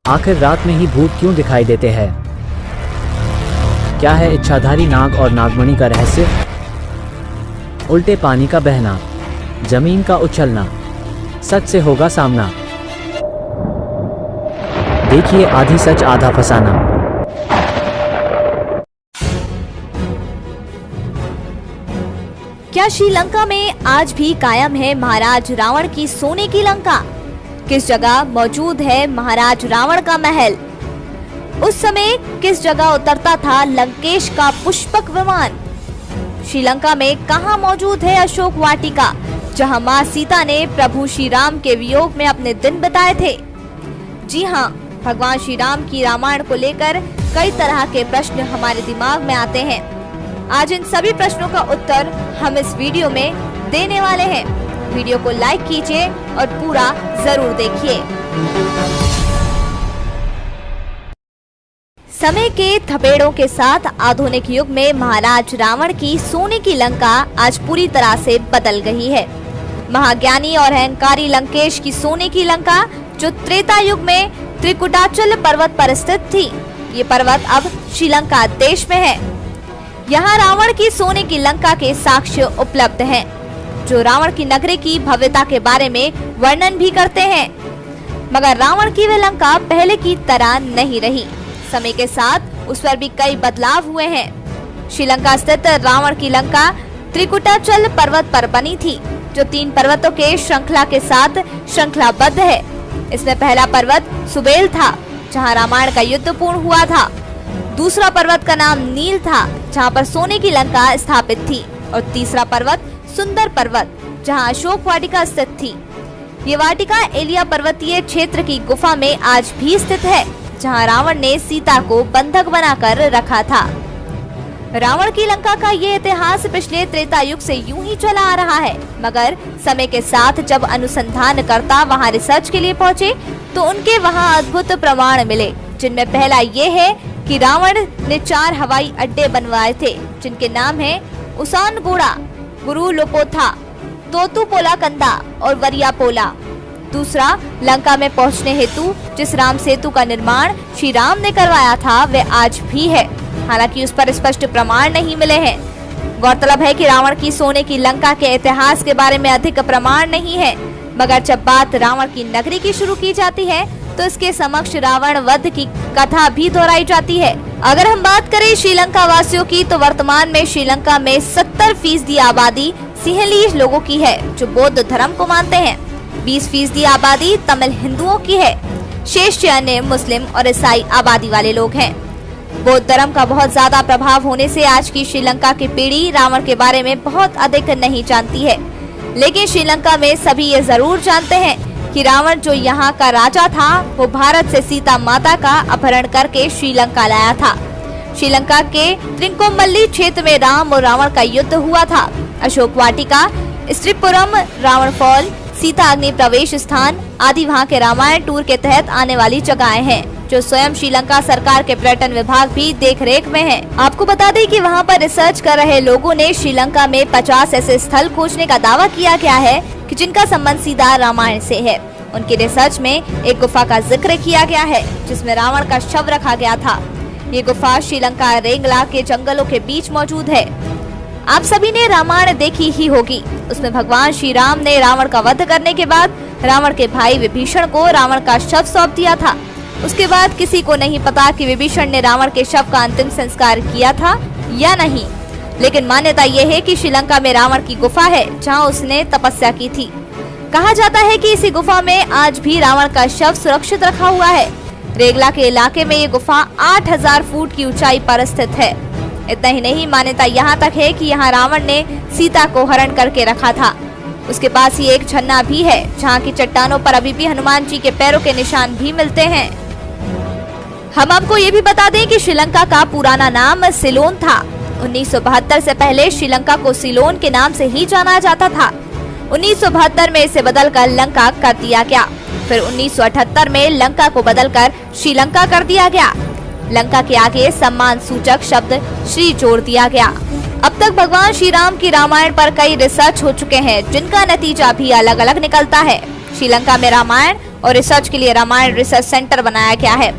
आखिर रात में ही भूत क्यों दिखाई देते हैं? क्या है इच्छाधारी नाग और नागमणि का रहस्य? उल्टे पानी का बहना, जमीन का उछलना, सच से होगा सामना। देखिए आधी सच आधा फसाना। क्या श्रीलंका में आज भी कायम है महाराज रावण की सोने की लंका? किस जगह मौजूद है महाराज रावण का महल? उस समय किस जगह उतरता था लंकेश का पुष्पक विमान? श्रीलंका में कहां मौजूद है अशोक वाटिका, जहां मां सीता ने प्रभु श्री राम के वियोग में अपने दिन बिताए थे? जी हां, भगवान श्री राम की रामायण को लेकर कई तरह के प्रश्न हमारे दिमाग में आते हैं। आज इन सभी प्रश्नों का उत्तर हम इस वीडियो में देने वाले हैं। वीडियो को लाइक कीजिए और पूरा जरूर देखिए। समय के थपेड़ों के साथ आधुनिक युग में महाराज रावण की सोने की लंका आज पूरी तरह से बदल गई है। महाज्ञानी और अहंकारी लंकेश की सोने की लंका, जो त्रेता युग में त्रिकुटाचल पर्वत पर स्थित थी, ये पर्वत अब श्रीलंका देश में है। यहाँ रावण की सोने की लंका के साक्ष्य उपलब्ध हैं, जो रावण की नगरी की भव्यता के बारे में वर्णन भी करते हैं। मगर रावण की वह लंका पहले की तरह नहीं रही। समय के साथ उस पर भी कई बदलाव हुए हैं। श्रीलंका स्थित रावण की लंका त्रिकुटाचल पर्वत पर बनी थी, जो 3 पर्वतों के श्रृंखला के साथ श्रृंखलाबद्ध है। इसमें पहला पर्वत सुबेल था, जहाँ रामायण का युद्ध पूर्ण हुआ था। दूसरा पर्वत का नाम नील था, जहाँ पर सोने की लंका स्थापित थी। और तीसरा पर्वत सुंदर पर्वत, जहाँ अशोक वाटिका स्थित थी। ये वाटिका एलिया पर्वतीय क्षेत्र की गुफा में आज भी स्थित है, जहाँ रावण ने सीता को बंधक बनाकर रखा था। रावण की लंका का ये इतिहास पिछले त्रेता युग से यूं ही चला आ रहा है। मगर समय के साथ जब अनुसंधानकर्ता वहाँ रिसर्च के लिए पहुँचे, तो उनके वहाँ अद्भुत प्रमाण मिले, जिनमें पहला ये है कि रावण ने 4 हवाई अड्डे बनवाए थे, जिनके नाम है उसानगोड़ा, गुरु लोपोथा, तोतुपोला कंदा और वरियापोला। दूसरा, लंका में पहुंचने हेतु जिस राम सेतु का निर्माण श्री राम ने करवाया था, वह आज भी है, हालांकि उस पर स्पष्ट प्रमाण नहीं मिले हैं। गौरतलब है कि रावण की सोने की लंका के इतिहास के बारे में अधिक प्रमाण नहीं है, मगर जब बात रावण की नगरी की शुरू की जाती है, तो इसके समक्ष रावण वध की कथा भी दोहराई जाती है। अगर हम बात करें श्रीलंका वासियों की, तो वर्तमान में श्रीलंका में 70% आबादी सिंहलीज लोगों की है, जो बौद्ध धर्म को मानते हैं। 20% आबादी तमिल हिंदुओं की है। शेष अन्य मुस्लिम और ईसाई आबादी वाले लोग हैं। बौद्ध धर्म का बहुत ज्यादा प्रभाव होने से आज की श्रीलंका की पीढ़ी रावण के बारे में बहुत अधिक नहीं जानती है। लेकिन श्रीलंका में सभी ये जरूर जानते हैं कि रावण जो यहाँ का राजा था, वो भारत से सीता माता का अपहरण करके श्रीलंका लाया था। श्रीलंका के त्रिंकोमल्ली क्षेत्र में राम और रावण का युद्ध हुआ था। अशोक वाटिका, स्त्रीपुरम, रावण फॉल, सीता अग्नि प्रवेश स्थान आदि वहाँ के रामायण टूर के तहत आने वाली जगहें हैं, जो स्वयं श्रीलंका सरकार के पर्यटन विभाग भी देख रेख में है। आपको बता दें कि वहाँ पर रिसर्च कर रहे लोगों ने श्रीलंका में 50 ऐसे स्थल खोजने का दावा किया गया है कि जिनका संबंध सीधा रामायण से है। उनकी रिसर्च में एक गुफा का जिक्र किया गया है, जिसमें रावण का शव रखा गया था। ये गुफा श्रीलंका रेंगला के जंगलों के बीच मौजूद है। आप सभी ने रामायण देखी ही होगी। उसमें भगवान श्री राम ने रावण का वध करने के बाद रावण के भाई विभीषण को रावण का शव सौंप दिया था। उसके बाद किसी को नहीं पता कि विभीषण ने रावण के शव का अंतिम संस्कार किया था या नहीं। लेकिन मान्यता यह है कि श्रीलंका में रावण की गुफा है, जहां उसने तपस्या की थी। कहा जाता है कि इसी गुफा में आज भी रावण का शव सुरक्षित रखा हुआ है। रेगला के इलाके में ये गुफा 8000 फुट की ऊंचाई पर स्थित है। इतना ही नहीं, मान्यता यहाँ तक है कि यहाँ रावण ने सीता को हरण करके रखा था। उसके पास ही एक झरना भी है, जहाँ की चट्टानों पर अभी भी हनुमान जी के पैरों के निशान भी मिलते हैं। हम आपको ये भी बता दें कि श्रीलंका का पुराना नाम सिलोन था। 1972 से पहले श्रीलंका को सिलोन के नाम से ही जाना जाता था। 1972 में इसे बदलकर लंका कर दिया गया। फिर 1978 में लंका को बदलकर श्रीलंका कर दिया गया। लंका के आगे सम्मान सूचक शब्द श्री जोड़ दिया गया। अब तक भगवान श्री राम की रामायण पर कई रिसर्च हो चुके हैं, जिनका नतीजा भी अलग अलग निकलता है। श्रीलंका में रामायण और रिसर्च के लिए रामायण रिसर्च सेंटर बनाया गया है।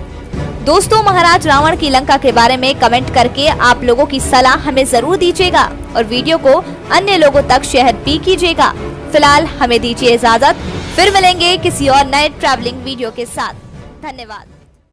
दोस्तों, महाराज रावण की लंका के बारे में कमेंट करके आप लोगों की सलाह हमें जरूर दीजिएगा और वीडियो को अन्य लोगों तक शेयर भी कीजिएगा। फिलहाल हमें दीजिए इजाजत, फिर मिलेंगे किसी और नए ट्रैवलिंग वीडियो के साथ। धन्यवाद।